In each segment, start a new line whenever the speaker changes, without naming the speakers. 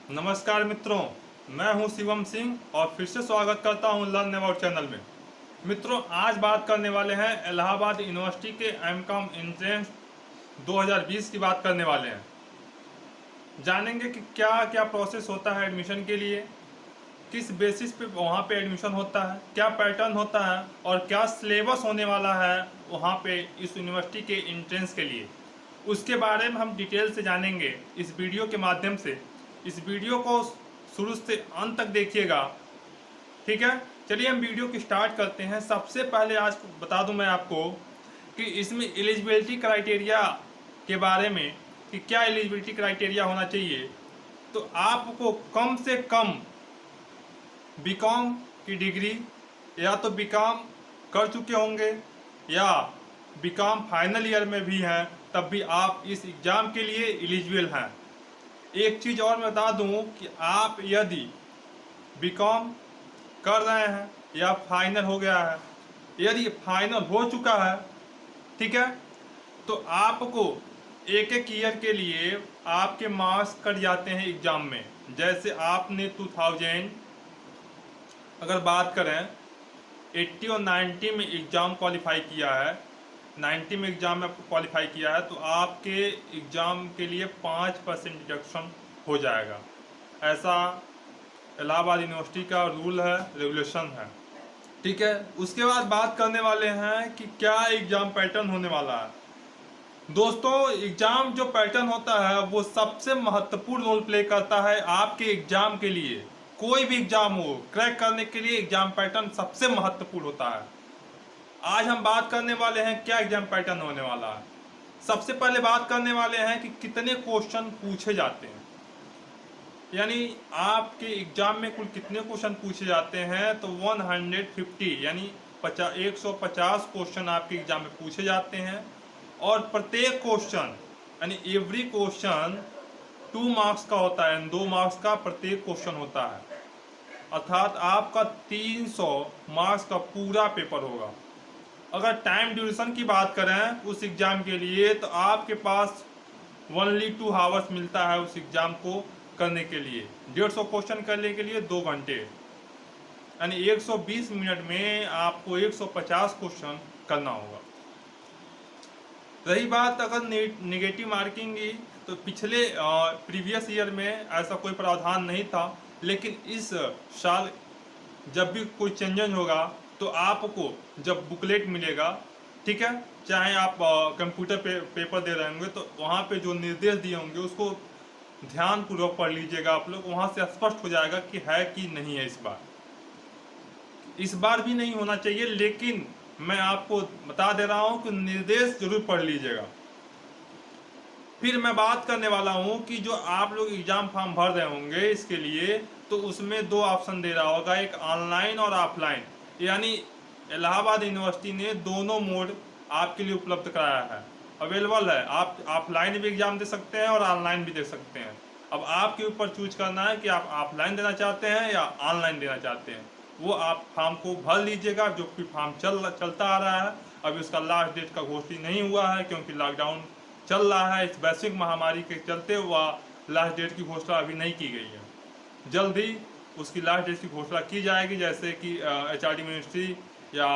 नमस्कार मित्रों, मैं हूं शिवम सिंह और फिर से स्वागत करता हूं लर्न अबाउट चैनल में। मित्रों, आज बात करने वाले हैं इलाहाबाद यूनिवर्सिटी के एमकॉम एंट्रेंस 2020 की बात करने वाले हैं। जानेंगे कि क्या क्या प्रोसेस होता है एडमिशन के लिए, किस बेसिस पे वहाँ पे एडमिशन होता है, क्या पैटर्न होता है और क्या सिलेबस होने वाला है वहाँ पे इस यूनिवर्सिटी के एंट्रेंस के लिए। उसके बारे में हम डिटेल से जानेंगे इस वीडियो के माध्यम से। इस वीडियो को शुरू से अंत तक देखिएगा, ठीक है। चलिए हम वीडियो की स्टार्ट करते हैं। सबसे पहले आज बता दूं मैं आपको कि इसमें एलिजिबिलिटी क्राइटेरिया के बारे में कि क्या एलिजिबिलिटी क्राइटेरिया होना चाहिए। तो आपको कम से कम बीकॉम की डिग्री या तो बीकॉम कर चुके होंगे या बीकॉम फाइनल ईयर में भी हैं, तब भी आप इस एग्ज़ाम के लिए एलिजिबल हैं। एक चीज़ और मैं बता दूं कि आप यदि बीकॉम कर रहे हैं या फाइनल हो गया है, यदि फाइनल हो चुका है, ठीक है, तो आपको एक एक ईयर के लिए आपके मार्क्स कट जाते हैं एग्ज़ाम में। जैसे आपने 2000 अगर बात करें 80 और 90 में एग्ज़ाम क्वालिफाई किया है, 90 में एग्ज़ाम में क्वालिफाई किया है, तो आपके एग्ज़ाम के लिए 5% डिडक्शन हो जाएगा। ऐसा इलाहाबाद यूनिवर्सिटी का रूल है, रेगुलेशन है, ठीक है। उसके बाद बात करने वाले हैं कि क्या एग्ज़ाम पैटर्न होने वाला है। दोस्तों, एग्ज़ाम जो पैटर्न होता है वो सबसे महत्वपूर्ण रोल प्ले करता है आपके एग्ज़ाम के लिए। कोई भी एग्ज़ाम हो, क्रैक करने के लिए एग्ज़ाम पैटर्न सबसे महत्वपूर्ण होता है। आज हम बात करने वाले हैं क्या एग्ज़ाम पैटर्न होने वाला है। सबसे पहले बात करने वाले हैं कि कितने क्वेश्चन पूछे जाते हैं, यानी आपके एग्ज़ाम में कुल कितने क्वेश्चन पूछे जाते हैं। तो 150 यानी 150 क्वेश्चन आपके एग्ज़ाम में पूछे जाते हैं और प्रत्येक क्वेश्चन यानी एवरी क्वेश्चन 2 मार्क्स का होता है, 2 मार्क्स का प्रत्येक क्वेश्चन होता है। अर्थात आपका 300 मार्क्स का पूरा पेपर होगा। अगर टाइम ड्यूरेशन की बात करें उस एग्ज़ाम के लिए, तो आपके पास ओनली 2 आवर्स मिलता है उस एग्ज़ाम को करने के लिए। 150 क्वेश्चन करने के लिए 2 घंटे, यानी 120 मिनट में आपको 150 क्वेश्चन करना होगा। रही बात अगर नेगेटिव मार्किंग की, तो पिछले प्रीवियस ईयर में ऐसा कोई प्रावधान नहीं था, लेकिन इस साल जब भी कोई चेंजेस होगा तो आपको जब बुकलेट मिलेगा, ठीक है, चाहे आप कंप्यूटर पेपर दे रहे होंगे, तो वहाँ पे जो निर्देश दिए होंगे उसको ध्यानपूर्वक पढ़ लीजिएगा आप लोग। वहाँ से स्पष्ट हो जाएगा कि है कि नहीं है। इस बार भी नहीं होना चाहिए, लेकिन मैं आपको बता दे रहा हूँ कि निर्देश जरूर पढ़ लीजिएगा। फिर मैं बात करने वाला हूँ कि जो आप लोग एग्ज़ाम फॉर्म भर रहे होंगे इसके लिए, तो उसमें 2 ऑप्शन दे रहा होगा, एक ऑनलाइन और ऑफलाइन। यानी इलाहाबाद यूनिवर्सिटी ने दोनों मोड आपके लिए उपलब्ध कराया है, अवेलेबल है। आप ऑफलाइन भी एग्ज़ाम दे सकते हैं और ऑनलाइन भी दे सकते हैं। अब आपके ऊपर चूज करना है कि आप ऑफलाइन देना चाहते हैं या ऑनलाइन देना चाहते हैं। वो आप फॉर्म को भर लीजिएगा। जो कि फॉर्म चलता आ रहा है, अभी उसका लास्ट डेट का घोषित नहीं हुआ है, क्योंकि लॉकडाउन चल रहा है। इस वैश्विक महामारी के चलते हुआ लास्ट डेट की घोषणा अभी नहीं की गई है। जल्द ही उसकी लास्ट डेट की घोषणा की जाएगी, जैसे कि एचआरडी मिनिस्ट्री या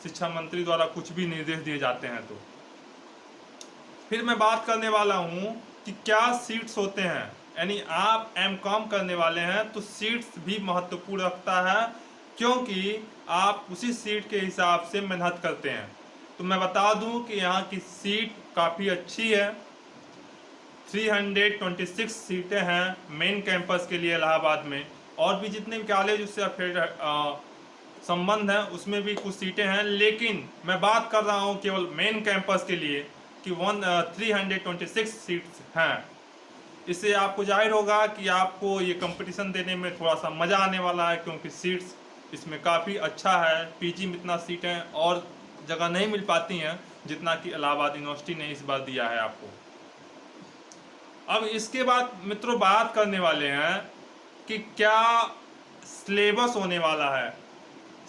शिक्षा मंत्री द्वारा कुछ भी निर्देश दिए जाते हैं। तो फिर मैं बात करने वाला हूँ कि क्या सीट्स होते हैं। यानी आप एमकॉम करने वाले हैं तो सीट्स भी महत्वपूर्ण रखता है, क्योंकि आप उसी सीट के हिसाब से मेहनत करते हैं। तो मैं बता दूं कि यहाँ की सीट काफ़ी अच्छी है। 326 सीटें हैं मेन कैंपस के लिए इलाहाबाद में, और भी जितने भी कॉलेज उससे फिर संबंध है उसमें भी कुछ सीटें हैं, लेकिन मैं बात कर रहा हूँ केवल मेन कैंपस के लिए कि 326 सीट्स हैं। इससे आपको जाहिर होगा कि आपको ये कंपटीशन देने में थोड़ा सा मज़ा आने वाला है, क्योंकि सीट्स इसमें काफ़ी अच्छा है। पीजी में इतना सीटें और जगह नहीं मिल पाती हैं जितना कि इलाहाबाद यूनिवर्सिटी ने इस बार दिया है आपको। अब इसके बाद मित्रों बात करने वाले हैं कि क्या सिलेबस होने वाला है।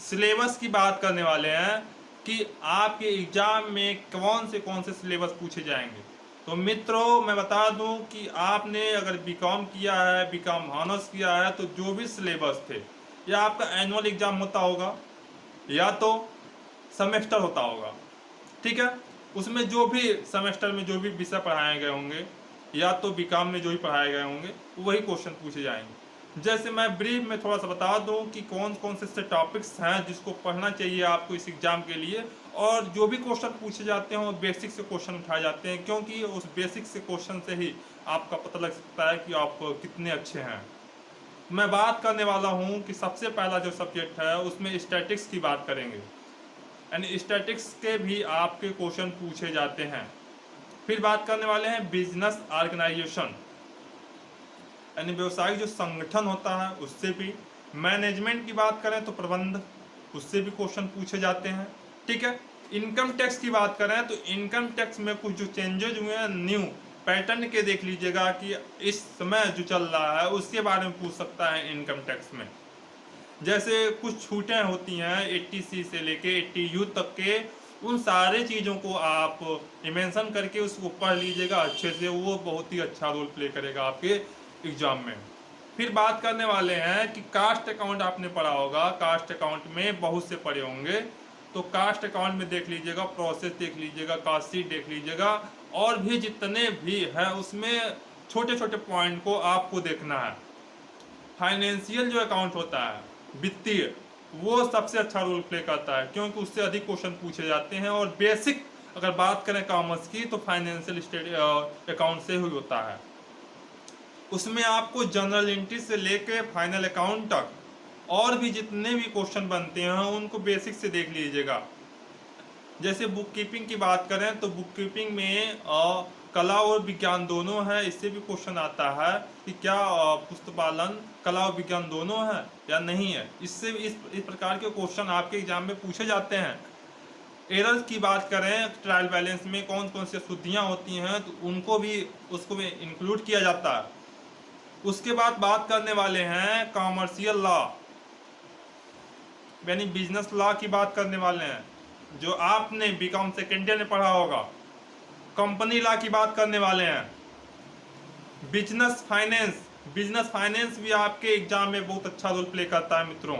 सिलेबस की बात करने वाले हैं कि आपके एग्ज़ाम में कौन से सिलेबस पूछे जाएंगे। तो मित्रों मैं बता दूं कि आपने अगर बीकॉम किया है, बीकॉम ऑनर्स किया है, तो जो भी सिलेबस थे या आपका एनुअल एग्जाम होता होगा या तो सेमेस्टर होता होगा, ठीक है, उसमें जो भी सेमेस्टर में जो भी विषय पढ़ाए गए होंगे या तो बीकॉम में जो भी पढ़ाए गए होंगे वही क्वेश्चन पूछे जाएंगे। जैसे मैं ब्रीफ में थोड़ा सा बता दूं कि कौन कौन से टॉपिक्स हैं जिसको पढ़ना चाहिए आपको इस एग्जाम के लिए, और जो भी क्वेश्चन पूछे जाते हैं वो बेसिक से क्वेश्चन उठाए जाते हैं, क्योंकि उस बेसिक से क्वेश्चन से ही आपका पता लग सकता है कि आप कितने अच्छे हैं। मैं बात करने वाला हूं कि सबसे पहला जो सब्जेक्ट है उसमें स्टैटिक्स की बात करेंगे, यानी स्टैटिक्स के भी आपके क्वेश्चन पूछे जाते हैं। फिर बात करने वाले हैं बिजनेस ऑर्गेनाइजेशन, यानी व्यवसायिक जो संगठन होता है उससे भी। मैनेजमेंट की बात करें तो प्रबंध, उससे भी क्वेश्चन पूछे जाते हैं, ठीक है। इनकम टैक्स की बात करें तो इनकम टैक्स में कुछ जो चेंजेज हुए हैं न्यू पैटर्न के देख लीजिएगा कि इस समय जो चल रहा है उसके बारे में पूछ सकता है इनकम टैक्स में। जैसे कुछ छूटें होती हैं 80C से लेके 80U तक के, उन सारे चीज़ों को आप मेंशन करके उसको पढ़ लीजिएगा अच्छे से, वो बहुत ही अच्छा रोल प्ले करेगा आपके एग्जाम में। फिर बात करने वाले हैं कि कास्ट अकाउंट आपने पढ़ा होगा, कास्ट अकाउंट में बहुत से पढ़े होंगे, तो कास्ट अकाउंट में देख लीजिएगा, प्रोसेस देख लीजिएगा, कास्ट शीट देख लीजिएगा, और भी जितने भी है उसमें छोटे छोटे पॉइंट को आपको देखना है। फाइनेंशियल जो अकाउंट होता है, वित्तीय, वो सबसे अच्छा रोल प्ले करता है क्योंकि उससे अधिक क्वेश्चन पूछे जाते हैं, और बेसिक अगर बात करें कॉमर्स की तो फाइनेंशियल अकाउंट से ही होता है। उसमें आपको जनरल एंट्री से लेके फाइनल अकाउंट तक और भी जितने भी क्वेश्चन बनते हैं उनको बेसिक से देख लीजिएगा। जैसे बुक कीपिंग की बात करें तो बुक कीपिंग में कला और विज्ञान दोनों है, इससे भी क्वेश्चन आता है कि क्या पुस्तपालन कला और विज्ञान दोनों है या नहीं है, इससे इस प्रकार के क्वेश्चन आपके एग्जाम में पूछे जाते हैं। एरर्स की बात करें ट्रायल बैलेंस में कौन कौन सी अशुद्धियाँ होती हैं तो उनको भी उसको भी इंक्लूड किया जाता है। उसके बाद बात करने वाले हैं कॉमर्शियल लॉ, यानी बिजनेस लॉ की बात करने वाले हैं, जो आपने बीकॉम सेकेंड ईयर में पढ़ा होगा। कंपनी लॉ की बात करने वाले हैं। बिजनेस फाइनेंस, बिजनेस फाइनेंस भी आपके एग्जाम में बहुत अच्छा रोल प्ले करता है मित्रों।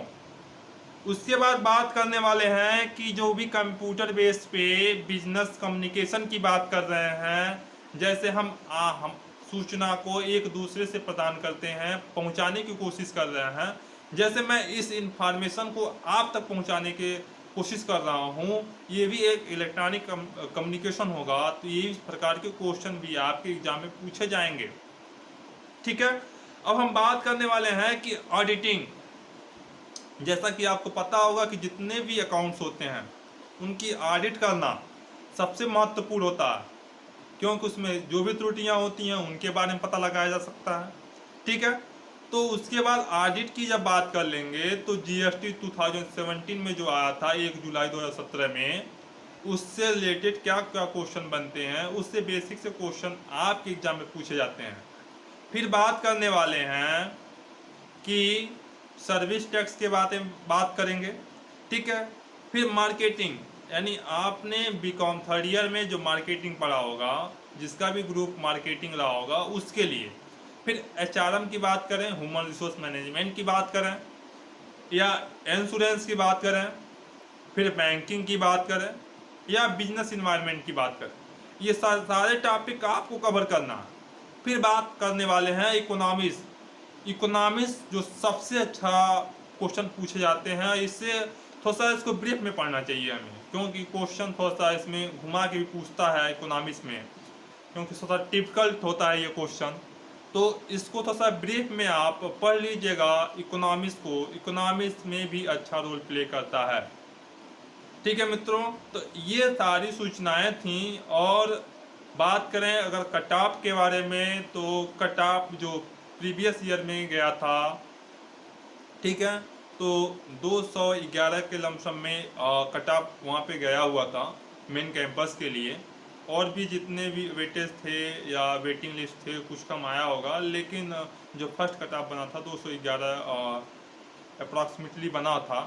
उसके बाद बात करने वाले हैं कि जो भी कंप्यूटर बेस पे बिजनेस कम्युनिकेशन की बात कर रहे हैं, जैसे हम सूचना को एक दूसरे से प्रदान करते हैं, पहुंचाने की कोशिश कर रहे हैं, जैसे मैं इस इंफॉर्मेशन को आप तक पहुंचाने के कोशिश कर रहा हूं, ये भी एक इलेक्ट्रॉनिक कम्युनिकेशन होगा, तो ये इस प्रकार के क्वेश्चन भी आपके एग्जाम में पूछे जाएंगे, ठीक है। अब हम बात करने वाले हैं कि ऑडिटिंग, जैसा कि आपको पता होगा कि जितने भी अकाउंट्स होते हैं उनकी ऑडिट करना सबसे महत्वपूर्ण होता है, क्योंकि उसमें जो भी त्रुटियां होती हैं उनके बारे में पता लगाया जा सकता है, ठीक है। तो उसके बाद ऑडिट की जब बात कर लेंगे तो जीएसटी 2017 में जो आया था 1 जुलाई 2017 में, उससे रिलेटेड क्या क्या क्वेश्चन बनते हैं, उससे बेसिक से क्वेश्चन आपके एग्जाम में पूछे जाते हैं। फिर बात करने वाले हैं कि सर्विस टैक्स के बात करेंगे, ठीक है। फिर मार्केटिंग, यानी आपने बीकॉम थर्ड ईयर में जो मार्केटिंग पढ़ा होगा, जिसका भी ग्रुप मार्केटिंग रहा होगा उसके लिए। फिर एचआरएम की बात करें, ह्यूमन रिसोर्स मैनेजमेंट की बात करें, या इंश्योरेंस की बात करें, फिर बैंकिंग की बात करें, या बिजनेस इन्वायरमेंट की बात करें, ये सारे टॉपिक आपको कवर करना है। फिर बात करने वाले हैं इकोनॉमिक्स, इकोनॉमिक्स जो सबसे अच्छा क्वेश्चन पूछे जाते हैं, इससे थोड़ा सा इसको ब्रीफ में पढ़ना चाहिए हमें, क्योंकि क्वेश्चन थोड़ा सा इसमें घुमा के भी पूछता है इकोनॉमिक्स में, क्योंकि थोड़ा सा टिपिकल होता है ये क्वेश्चन, तो इसको थोड़ा सा ब्रीफ में आप पढ़ लीजिएगा इकोनॉमिक्स को, इकोनॉमिक्स में भी अच्छा रोल प्ले करता है, ठीक है मित्रों। तो ये सारी सूचनाएं थी। और बात करें अगर कट ऑफ के बारे में, तो कट ऑफ जो प्रीवियस ईयर में गया था, ठीक है, तो 211 के लमसम में कट ऑफ वहाँ पे गया हुआ था मेन कैंपस के लिए, और भी जितने भी वेटेज थे या वेटिंग लिस्ट थे कुछ कम आया होगा, लेकिन जो फर्स्ट कट ऑफ बना था 211 अप्रॉक्सीमेटली बना था।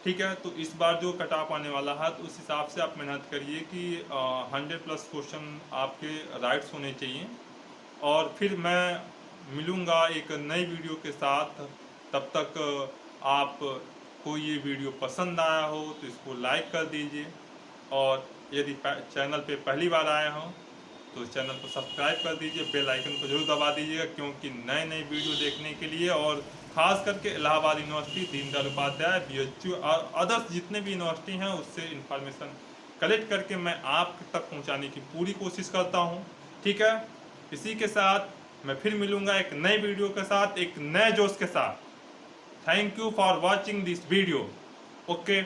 ठीक है, तो इस बार जो कट ऑफ आने वाला है तो उस हिसाब से आप मेहनत करिए कि 100+ क्वेश्चन आपके राइट्स होने चाहिए। और फिर मैं मिलूँगा एक नई वीडियो के साथ। तब तक आप को ये वीडियो पसंद आया हो तो इसको लाइक कर दीजिए, और यदि चैनल पे पहली बार आए हो तो चैनल को सब्सक्राइब कर दीजिए, बेल आइकन को जरूर दबा दीजिएगा, क्योंकि नए नए वीडियो देखने के लिए, और ख़ास करके इलाहाबाद यूनिवर्सिटी, दीनदयाल उपाध्याय, BHU और अदर्स जितने भी यूनिवर्सिटी हैं उससे इंफॉर्मेशन कलेक्ट करके मैं आप तक पहुंचाने की पूरी कोशिश करता हूं। ठीक है, इसी के साथ मैं फिर मिलूंगा एक नए वीडियो के साथ, एक नए जोश के साथ। Thank you for watching this video. Okay.